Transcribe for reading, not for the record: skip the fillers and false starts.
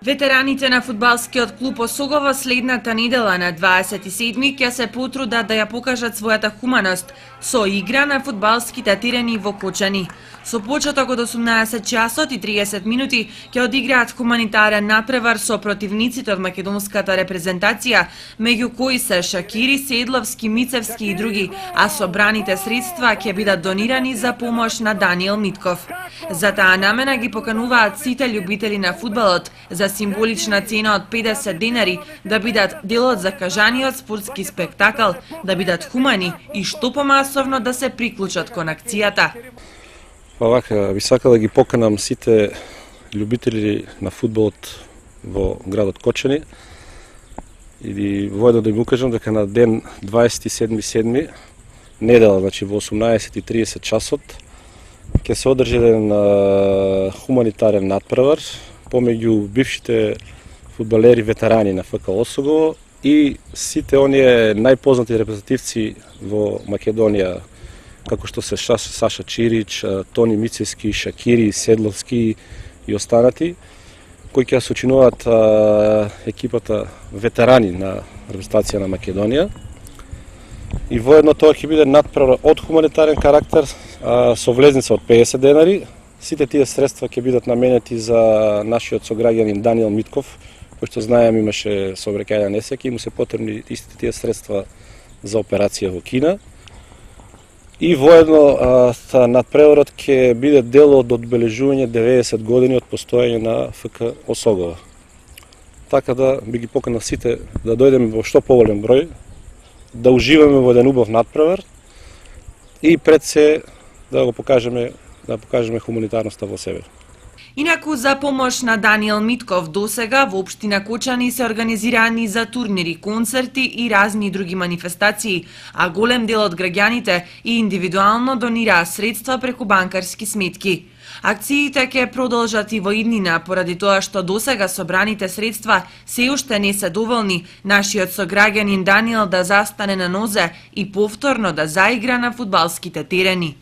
Ветераните на фудбалскиот клуб Осогово следната недела на 27 ќе се потрудат да ја покажат својата хуманост со игра на фудбалските терени во Кочани. Со почеток од 18 часот и 30 минути ќе одиграат хуманитарен натпревар со противниците од македонската репрезентација, меѓу кои се Шакири, Седловски, Мицевски и други, а собраните средства ќе бидат донирани за помош на Даниел Митков. За таа намена ги покануваат сите љубители на фудбалот за символична цена од 50 денари да бидат дел од закажаниот спортски спектакл, да бидат хумани и што помасовно да се приклучат кон акцијата. Вака, би сакал да ги поканам сите љубители на фудбалот во градот Кочани и воедно да им укажам дека на ден 27.7. недела, значи во 18:30 часот, ќе се одржи еден хуманитарен натпревар помеѓу бившите фудбалери ветерани на ФК Осогово и сите оние најпознати репрезентативци во Македонија, како што се Саша Чирич, Тони Мицевски, Шакири, Седловски и останати, кои ќе сочинуваат екипата ветерани на репрезентација на Македонија. И воедно тоа ќе биде натпревар од хуманитарен карактер со влезница од 50 денари. Сите тие средства ќе бидат наменети за нашиот сограѓанин Даниел Митков, кој што знаем имаше сообраќајна несреќа и му се потребни истите тие средства за операција во Кина. И воедно натпреварот ќе биде дел од одбележување 90 години од постоење на ФК Осогово. Така да би ги поканал сите да дојдеме во што поволен број, да уживаме во еден убав натпревар и пред се да покажеме хуманитарноста во себе. Инаку за помош на Даниел Митков досега во општина Кочани се организирани за турнири, концерти и разни други манифестации, а голем дел од граѓаните и индивидуално донираа средства преку банкарски сметки. Акциите ќе продолжат и во иднина, поради тоа што досега собраните средства се уште не се доволни нашиот сограѓанин Даниел да застане на нозе и повторно да заигра на фудбалските терени.